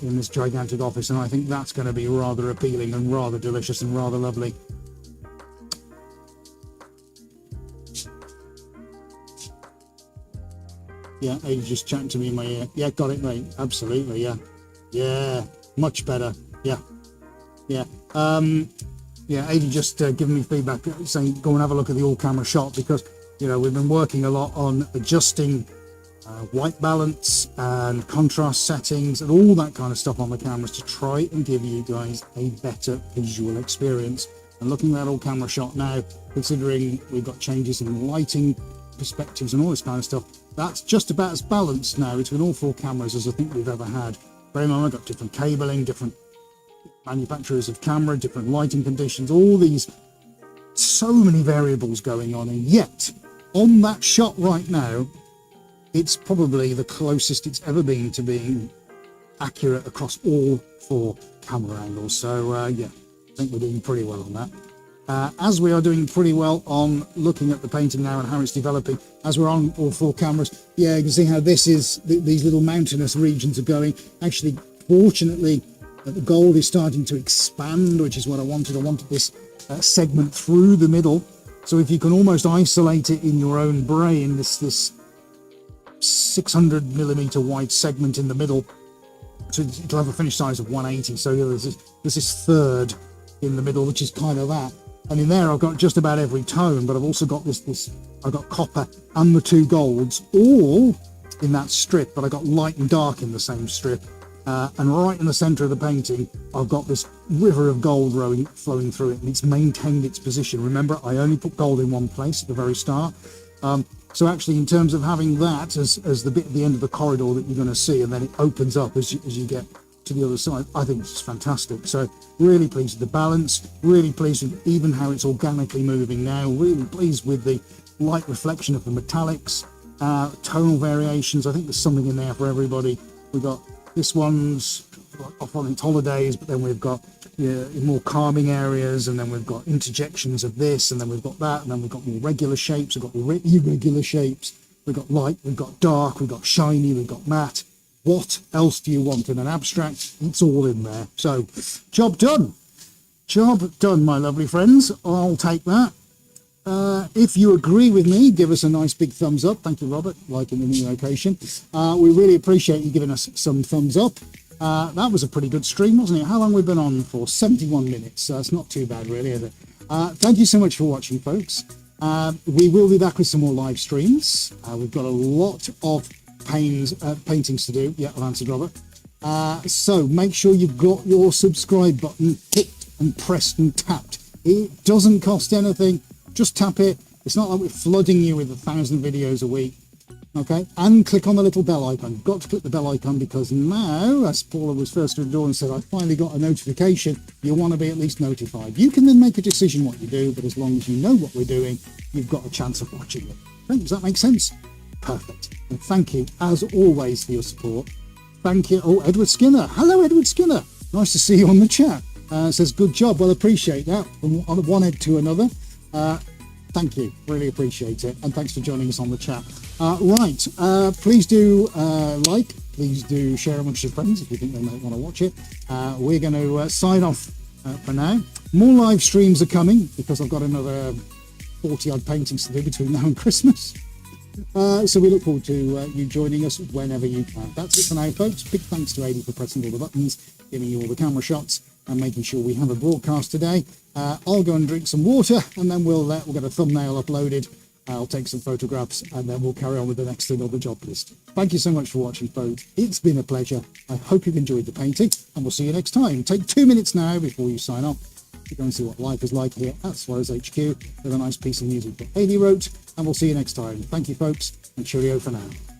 in this gigantic office, and I think that's going to be rather appealing and rather delicious and rather lovely. Yeah, Ada's just chatting to me in my ear. Yeah, got it, mate. Absolutely, yeah. Yeah, much better. Yeah. Yeah. Yeah, Ada just giving me feedback saying go and have a look at the all-camera shot, because, you know, we've been working a lot on adjusting white balance and contrast settings and all that kind of stuff on the cameras to try and give you guys a better visual experience. And looking at that all-camera shot now, considering we've got changes in lighting perspectives and all this kind of stuff, that's just about as balanced now between all 4 cameras as I think we've ever had. Bear in mind, I've got different cabling, different manufacturers of camera, different lighting conditions, all these, so many variables going on, and yet on that shot right now, it's probably the closest it's ever been to being accurate across all 4 camera angles. So yeah, I think we're doing pretty well on that. As we are doing pretty well on looking at the painting now and how it's developing, as we're on all 4 cameras, yeah, you can see how this is, these little mountainous regions are going. Actually, fortunately, the gold is starting to expand, which is what I wanted. I wanted this segment through the middle. So if you can almost isolate it in your own brain, this 600mm wide segment in the middle, so it'll have a finish size of 180. So yeah, there's this third in the middle, which is kind of that. And in there, I've got just about every tone, but I've also got I've got copper and the 2 golds all in that strip, but I got light and dark in the same strip. And right in the center of the painting, I've got this river of gold flowing through it, and it's maintained its position. Remember, I only put gold in one place at the very start. So actually, in terms of having that as the bit at the end of the corridor that you're going to see, and then it opens up as you get to the other side, I think it's fantastic. So really pleased with the balance, really pleased with even how it's organically moving now, really pleased with the light reflection of the metallics, tonal variations. I think there's something in there for everybody. We've got this one's off on its holidays, but then we've got more calming areas, and then we've got interjections of this, and then we've got that, and then we've got more regular shapes, we've got irregular shapes, we've got light, we've got dark, we've got shiny, we've got matte. What else do you want in an abstract? It's all in there. So, job done. Job done, my lovely friends. I'll take that. If you agree with me, give us a nice big thumbs up. Thank you, Robert, liking the new location. We really appreciate you giving us some thumbs up. That was a pretty good stream, wasn't it? How long we've been on for? 71 minutes. So that's not too bad, really, is it? Thank you so much for watching, folks. We will be back with some more live streams. We've got a lot of paintings to do. Yeah, I've answered Robert. So make sure you've got your subscribe button hit and pressed and tapped. It doesn't cost anything. Just tap it. It's not like we're flooding you with 1,000 videos a week. Okay, and click on the little bell icon. You've got to click the bell icon because now, as Paula was first to the door and said, I finally got a notification, you want to be at least notified. You can then make a decision what you do, but as long as you know what we're doing, you've got a chance of watching it. Okay, does that make sense? Perfect. And thank you, as always, for your support. Thank you. Oh, Edward Skinner. Hello, Edward Skinner. Nice to see you on the chat. Says, good job. Well, appreciate that. From one head to another. Thank you. Really appreciate it. And thanks for joining us on the chat. Please do please do share amongst your friends if you think they might want to watch it. We're going to sign off for now. More live streams are coming because I've got another 40 odd paintings to do between now and Christmas. So we look forward to you joining us whenever you can. That's it for now, folks. Big thanks to Adi for pressing all the buttons, giving you all the camera shots, and making sure we have a broadcast today. I'll go and drink some water, and then we'll get a thumbnail uploaded. I'll take some photographs, and then we'll carry on with the next thing on the job list. Thank you so much for watching, folks. It's been a pleasure. I hope you've enjoyed the painting, and we'll see you next time. Take 2 minutes now before you sign off to go and see what life is like here at Suarez HQ with a nice piece of music that Adi wrote, and we'll see you next time. Thank you, folks, and cheerio for now.